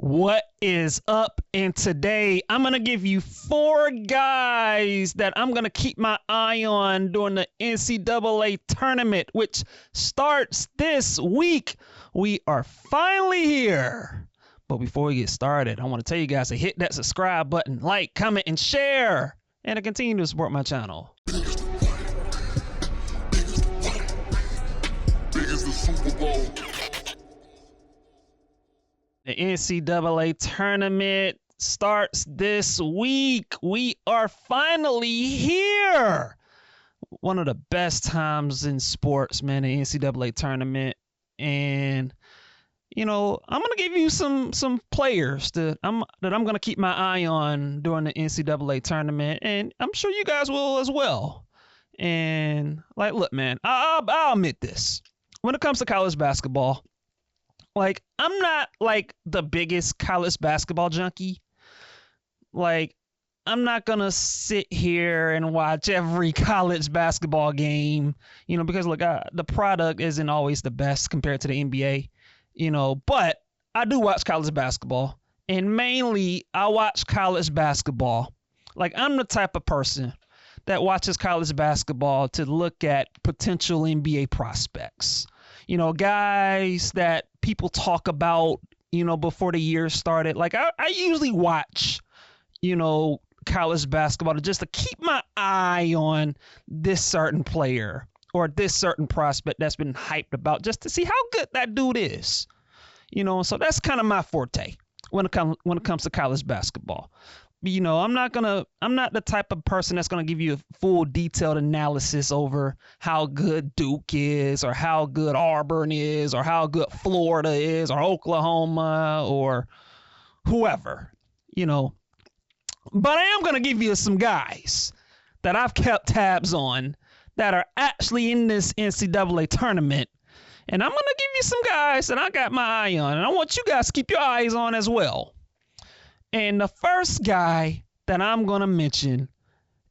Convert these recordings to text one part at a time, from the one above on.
What is up? And today I'm going to give you 4 guys that I'm going to keep my eye on during the NCAA tournament, which starts this week. We are finally here. But before we get started, I want to tell you guys to hit that subscribe button, like, comment, and share, and to continue to support my channel. The NCAA tournament starts this week. We are finally here. One of the best times in sports, man, the NCAA tournament. And, you know, I'm going to give you some players that I'm going to keep my eye on during the NCAA tournament. And I'm sure you guys will as well. And, like, look, man, I'll admit this. When it comes to college basketball, like, I'm not, like, the biggest college basketball junkie. Like, I'm not going to sit here and watch every college basketball game, you know, because, look, the product isn't always the best compared to the NBA, you know. But I do watch college basketball, and mainly I watch college basketball. Like, I'm the type of person that watches college basketball to look at potential NBA prospects. You know, guys that people talk about, you know, before the year started. Like, I usually watch, you know, college basketball just to keep my eye on this certain player or this certain prospect that's been hyped about, just to see how good that dude is. You know, so that's kind of my forte when it comes to college basketball. You know, I'm not the type of person that's going to give you a full detailed analysis over how good Duke is, or how good Auburn is, or how good Florida is, or Oklahoma, or whoever, you know. But I am going to give you some guys that I've kept tabs on that are actually in this NCAA tournament. And I'm going to give you some guys that I got my eye on, and I want you guys to keep your eyes on as well. And the first guy that I'm going to mention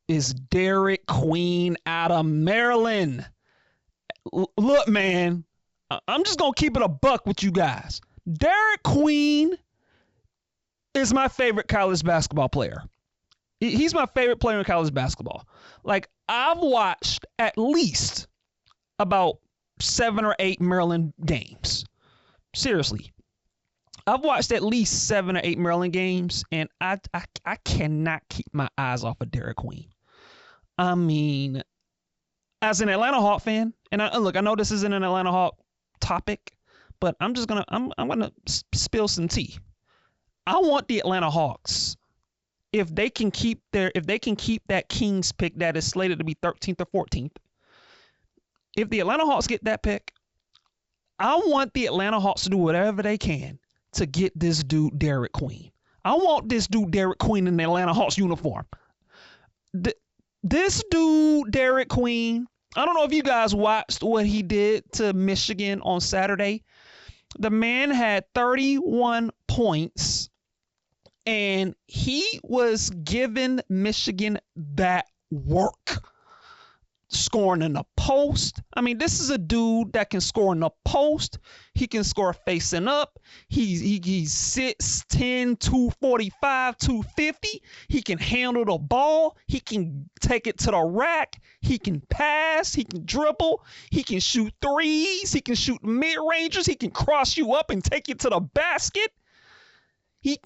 is Derik Queen out of Maryland. Look, man, I'm just going to keep it a buck with you guys. Derik Queen is my favorite college basketball player. He's my favorite player in college basketball. Like, I've watched at least about 7 or 8 Maryland games. Seriously. I've watched at least 7 or 8 Maryland games, and I cannot keep my eyes off of Derik Queen. I mean, as an Atlanta Hawk fan, and look, I know this isn't an Atlanta Hawk topic, but I'm gonna spill some tea. I want the Atlanta Hawks, if they can keep that Kings pick that is slated to be 13th or 14th. If the Atlanta Hawks get that pick, I want the Atlanta Hawks to do whatever they can to get this dude Derik Queen. I want this dude Derik Queen in the Atlanta Hawks uniform. This dude Derik Queen, I don't know if you guys watched what he did to Michigan on Saturday. The man had 31 points, and he was giving Michigan that work. Scoring in the post. I mean, this is a dude that can score in the post. He can score facing up. He's 6'10", 245, 250. He can handle the ball. He can take it to the rack. He can pass. He can dribble. He can shoot threes. He can shoot mid-rangers. He can cross you up and take you to the basket. He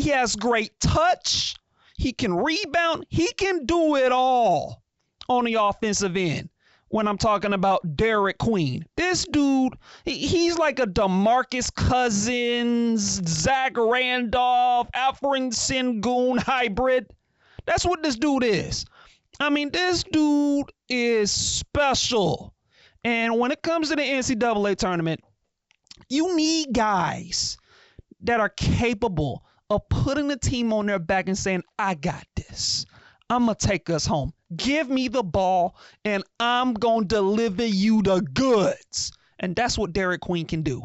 has great touch. He can rebound. He can do it all on the offensive end when I'm talking about Derik Queen. This dude, he's like a DeMarcus Cousins, Zach Randolph, Alfred Sengun hybrid. That's what this dude is. I mean, this dude is special. And when it comes to the NCAA tournament, you need guys that are capable of putting the team on their back and saying, I got this. I'm going to take us home. Give me the ball, and I'm going to deliver you the goods. And that's what Derik Queen can do.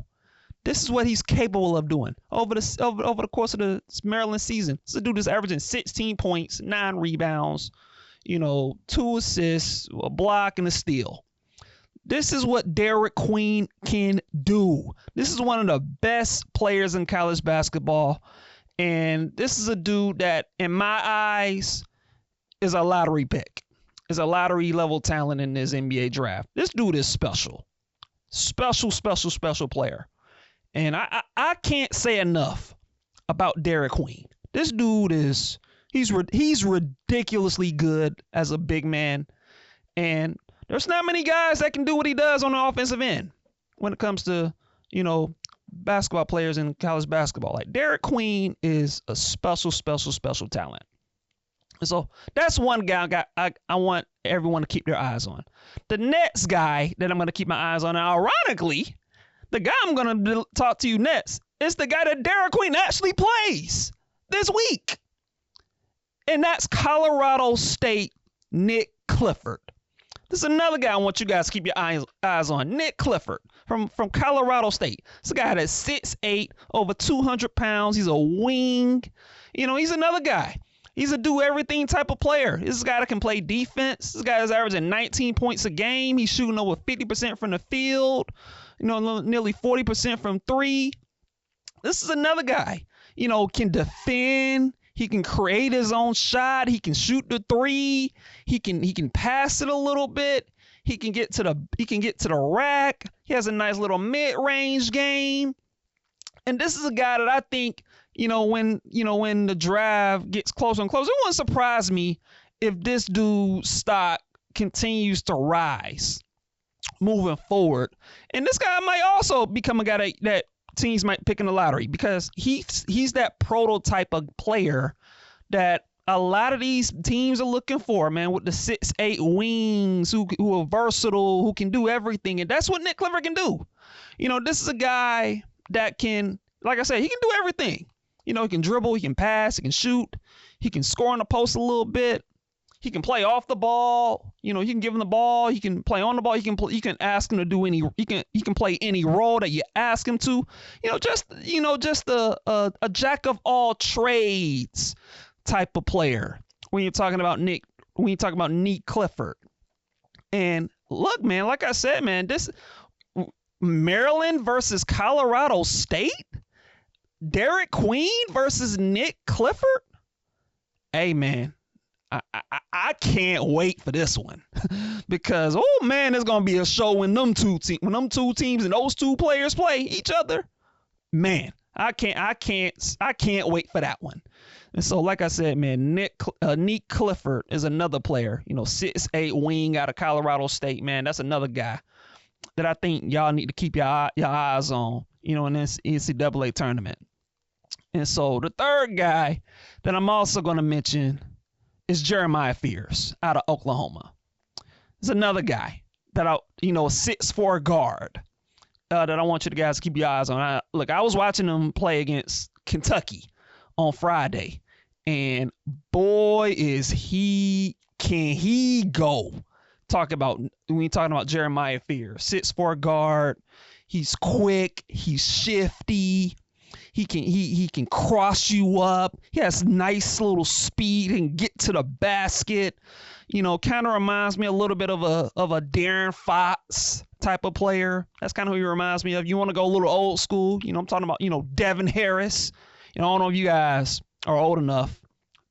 This is what he's capable of doing over the course of the Maryland season. This dude is averaging 16 points, 9 rebounds, you know, 2 assists, a block, and a steal. This is what Derik Queen can do. This is one of the best players in college basketball. And this is a dude that, in my eyes, is a lottery pick. Is a lottery level talent in this NBA draft. This dude is special. Special player. And I can't say enough about Derik Queen. This dude he's ridiculously good as a big man. And there's not many guys that can do what he does on the offensive end when it comes to, basketball players in college basketball. Like, Derik Queen is a special talent. And so that's one guy I want everyone to keep their eyes on. The next guy that I'm going to keep my eyes on, and ironically, the guy I'm going to talk to you next is the guy that Derik Queen actually plays this week. And that's Colorado State Nique Clifford. This is another guy I want you guys to keep your eyes on. Nique Clifford from Colorado State. This guy that's 6'8", over 200 pounds. He's a wing. He's another guy. He's a do-everything type of player. This is a guy that can play defense. This guy is averaging 19 points a game. He's shooting over 50% from the field, nearly 40% from three. This is another guy, can defend. He can create his own shot. He can shoot the three. He can pass it a little bit. He can get to the rack. He has a nice little mid-range game. And this is a guy that I think, when the draft gets closer and closer, it wouldn't surprise me if this dude's stock continues to rise moving forward. And this guy might also become a guy that teams might pick in the lottery, because he's that prototype of player that a lot of these teams are looking for, man, with the 6'8" wings who are versatile, who can do everything. And that's what Nique Clifford can do. This is a guy that can, like I said, he can do everything. He can dribble, he can pass, he can shoot, he can score on the post a little bit. He can play off the ball. You can give him the ball. He can play on the ball. You can ask him to do any. He can play any role that you ask him to. Just a jack of all trades type of player. When you're talking about Nique Clifford. And look, man, like I said, man, this Maryland versus Colorado State, Derik Queen versus Nique Clifford. Hey, man. I can't wait for this one because, oh man, there's gonna be a show when them two teams and those two players play each other. Man, I can't wait for that one. And so, like I said, man, Nique Clifford is another player. 6'8" wing out of Colorado State. Man, that's another guy that I think y'all need to keep your eyes on. In this NCAA tournament. And so the third guy that I'm also gonna mention is Jeremiah Fears out of Oklahoma. There's another guy that 6'4" guard that I want you guys to keep your eyes on. I was watching him play against Kentucky on Friday, and boy, can he go. When you're talking about Jeremiah Fears, 6'4" guard. He's quick. He's shifty. He can cross you up. He has nice little speed and get to the basket. Kind of reminds me a little bit of a De'Aaron Fox type of player. That's kind of who he reminds me of. You want to go a little old school. I'm talking about, Devin Harris. I don't know if you guys are old enough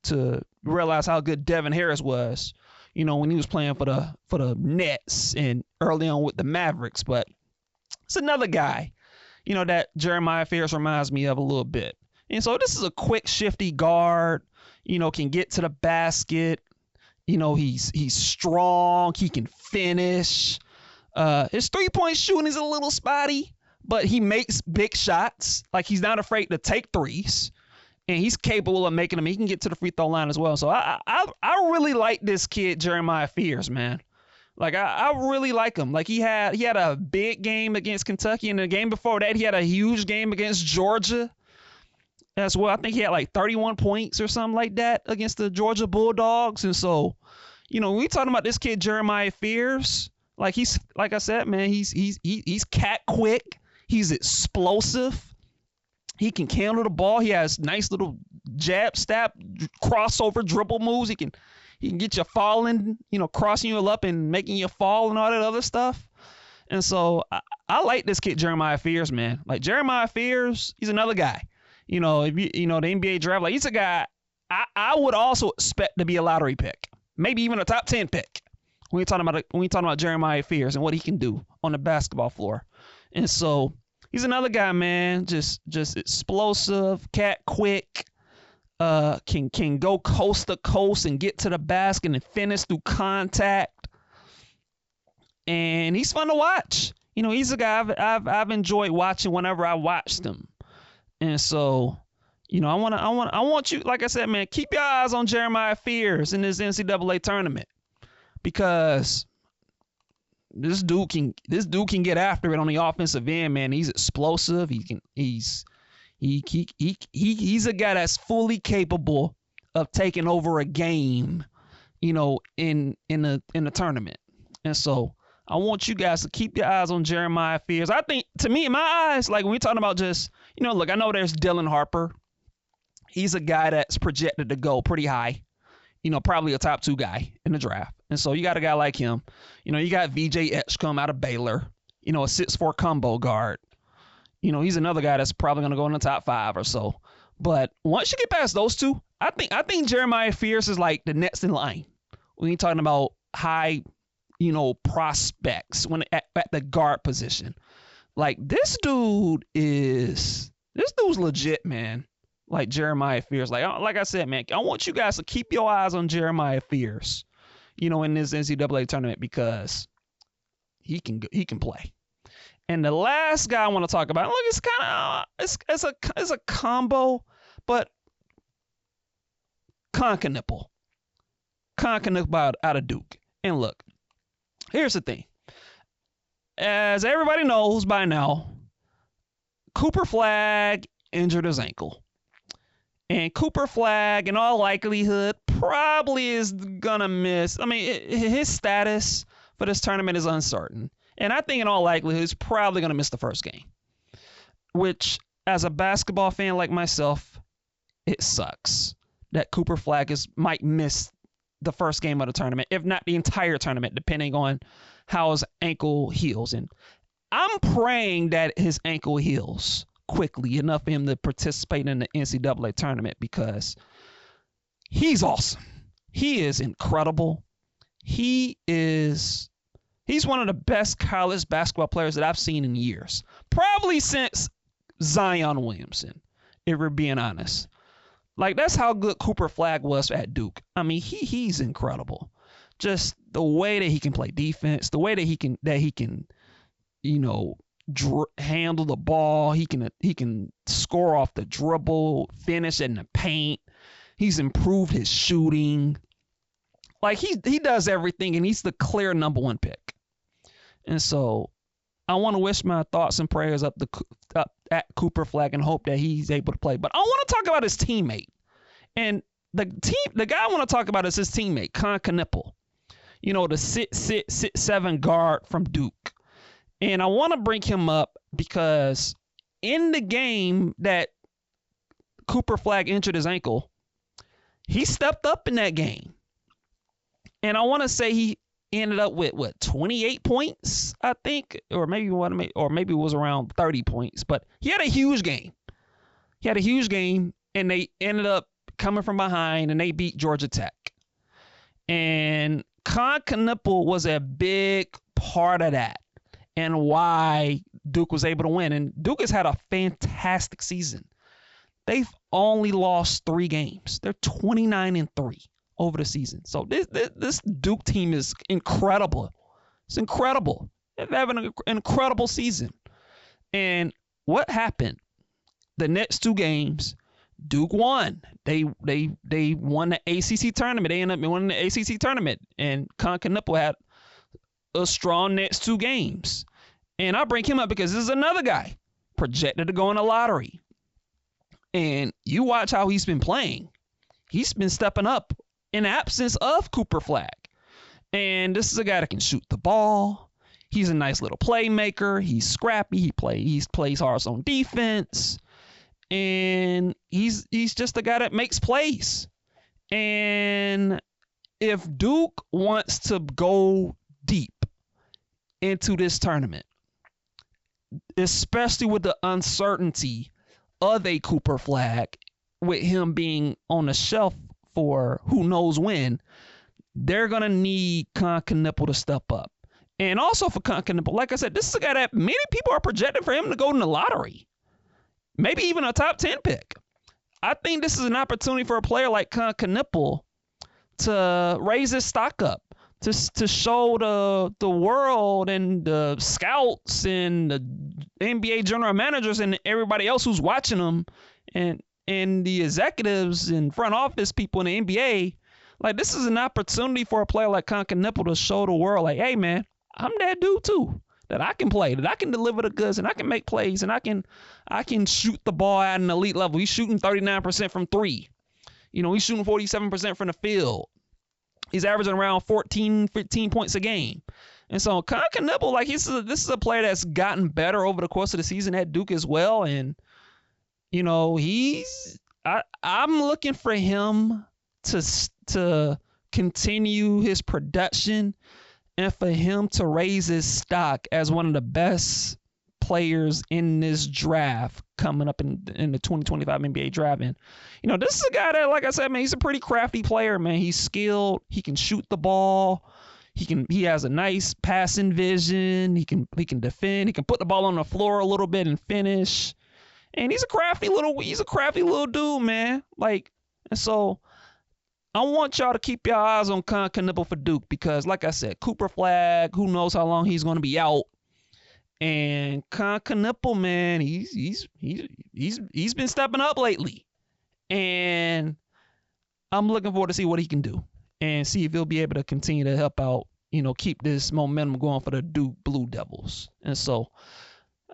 to realize how good Devin Harris was, when he was playing for the Nets and early on with the Mavericks. But it's another guy that Jeremiah Fears reminds me of a little bit. And so this is a quick, shifty guard, can get to the basket. He's strong. He can finish. His three-point shooting is a little spotty, but he makes big shots. Like, he's not afraid to take threes, and he's capable of making them. He can get to the free throw line as well. So I really like this kid, Jeremiah Fears, man. Like, I really like him. Like, he had a big game against Kentucky, and the game before that, he had a huge game against Georgia as well. I think he had like 31 points or something like that against the Georgia Bulldogs. And so, we talking about this kid, Jeremiah Fears. Like, like I said, man, he's cat quick. He's explosive. He can handle the ball. He has nice little jab, step, crossover, dribble moves. He can get you falling, crossing you up and making you fall and all that other stuff. And so I like this kid, Jeremiah Fears, man. Like Jeremiah Fears, he's another guy. You know, if the NBA draft, like he's a guy I would also expect to be a lottery pick, maybe even a top 10 pick. When we talking about Jeremiah Fears and what he can do on the basketball floor. And so he's another guy, man, just explosive, cat quick, can go coast to coast and get to the basket and finish through contact. And he's fun to watch. You know, he's a guy I've enjoyed watching whenever I watched him. And so, you know, I want you, like I said, man, keep your eyes on Jeremiah Fears in this NCAA tournament, because this dude can get after it on the offensive end, man. He's explosive. He's a guy that's fully capable of taking over a game, you know, in the tournament. And so I want you guys to keep your eyes on Jeremiah Fears. I think, to me, in my eyes, like when we're talking about just, you know, look, I know there's Dylan Harper. He's a guy that's projected to go pretty high, you know, probably a top 2 guy in the draft. And so you got a guy like him. You know, you got VJ Etchcombe out of Baylor, you know, a 6'4" combo guard. You know, he's another guy that's probably going to go in the top 5 or so. But once you get past those two, I think Jeremiah Fears is like the next in line when you're talking about high, you know, prospects when at the guard position. Like this dude's legit, man. Like Jeremiah Fears. Like I said, man, I want you guys to keep your eyes on Jeremiah Fears, you know, in this NCAA tournament, because he can play. And the last guy I want to talk about, look, it's kind of it's a combo, but Kon Knueppel out of Duke. And look, here's the thing. As everybody knows by now, Cooper Flagg injured his ankle. And Cooper Flagg, in all likelihood, probably is going to miss. I mean, his status for this tournament is uncertain. And I think in all likelihood, he's probably going to miss the first game. Which, as a basketball fan like myself, it sucks that Cooper Flagg might miss the first game of the tournament, if not the entire tournament, depending on how his ankle heals. And I'm praying that his ankle heals quickly enough for him to participate in the NCAA tournament, because he's awesome. He is incredible. He's one of the best college basketball players that I've seen in years, probably since Zion Williamson, if we're being honest. Like, that's how good Cooper Flagg was at Duke. I mean, he's incredible. Just the way that he can play defense, the way that he can, you know, handle the ball. He can score off the dribble, finish in the paint. He's improved his shooting. Like, he does everything, and he's the clear number 1 pick. And so I want to wish my thoughts and prayers up at Cooper Flagg and hope that he's able to play. But I want to talk about his teammate. And the guy I want to talk about is his teammate, Kon Knueppel. You know, the 6'7" guard from Duke. And I want to bring him up because in the game that Cooper Flagg injured his ankle, he stepped up in that game. And I want to say he ended up with 28 points, I think, or maybe it was around 30 points. But he had a huge game. And they ended up coming from behind, and they beat Georgia Tech. And Kon Knueppel was a big part of that, and why Duke was able to win. And Duke has had a fantastic season. They've only lost 3 games. They're 29-3 over the season. So this Duke team is incredible. It's incredible. They're having an incredible season. And what happened? The next 2 games, Duke won. They won the ACC tournament. They ended up winning the ACC tournament. And Kon Knueppel had a strong next 2 games. And I bring him up because this is another guy projected to go in the lottery. And you watch how he's been playing. He's been stepping up in absence of Cooper Flagg. And this is a guy that can shoot the ball. He's a nice little playmaker. He's scrappy. He plays hard on defense. And he's just a guy that makes plays. And if Duke wants to go deep, into this tournament, especially with the uncertainty of a Cooper Flag, with him being on the shelf for who knows when. They're going to need Kon Knueppel to step up. And also for Kon Knueppel, like I said, this is a guy that many people are projecting for him to go in the lottery, maybe even a top 10 pick. I think this is an opportunity for a player like Kon Knueppel to raise his stock up, to show the world and the scouts and the NBA general managers and everybody else who's watching him and the executives and front office people in the NBA, like, this is an opportunity for a player like Kon Knueppel to show the world, like, hey, man, I'm that dude too, that I can play, that I can deliver the goods, and I can make plays, and I can shoot the ball at an elite level. He's shooting 39% from three. You know, he's shooting 47% from the field. He's averaging around 14, 15 points a game. And so Kon Knueppel, like, this is a player that's gotten better over the course of the season at Duke as well. And, you know, I'm looking for him to continue his production and for him to raise his stock as one of the best players in this draft coming up in the 2025 NBA draft. And, you know, this is a guy that, like I said, man, he's a pretty crafty player, man. He's skilled. He can shoot the ball. He has a nice passing vision. He can defend. He can put the ball on the floor a little bit and finish. And he's a crafty little dude, man. Like, and so I want y'all to keep your eyes on Kon Knueppel for Duke because, like I said, Cooper Flag, who knows how long he's going to be out. And Kon Knueppel, man, he's been stepping up lately. And I'm looking forward to see what he can do and see if he'll be able to continue to help out, you know, keep this momentum going for the Duke Blue Devils. And so,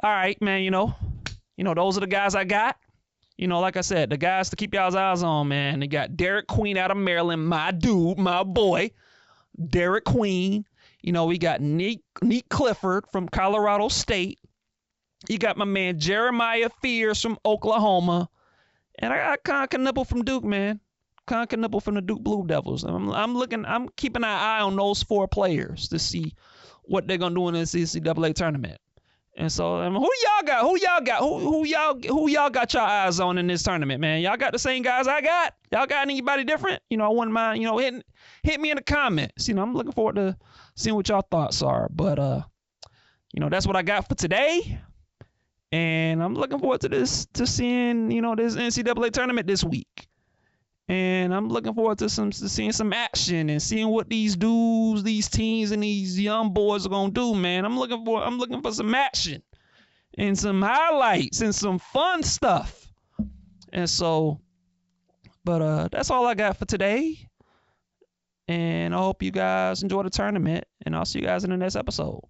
all right, man, you know, those are the guys I got. You know, like I said, the guys to keep y'all's eyes on, man. They got Derik Queen out of Maryland, my dude, my boy, Derik Queen. You know, we got Nique Clifford from Colorado State. You got my man Jeremiah Fears from Oklahoma. And I got Kon Knueppel from Duke, man. Kon Knueppel from the Duke Blue Devils. I'm keeping an eye on those four players to see what they're gonna do in this NCAA tournament. And so, who y'all got? Who y'all got your eyes on in this tournament, man? Y'all got the same guys I got? Y'all got anybody different? You know, I wouldn't mind, you know, hit me in the comments. You know, I'm looking forward to seeing what y'all thoughts are. But you know, that's what I got for today. And I'm looking forward to seeing, you know, this NCAA tournament this week. And I'm looking forward to seeing some action and seeing what these dudes, these teams, and these young boys are gonna do, man. I'm looking for some action and some highlights and some fun stuff. And so, but that's all I got for today. And I hope you guys enjoy the tournament. And I'll see you guys in the next episode.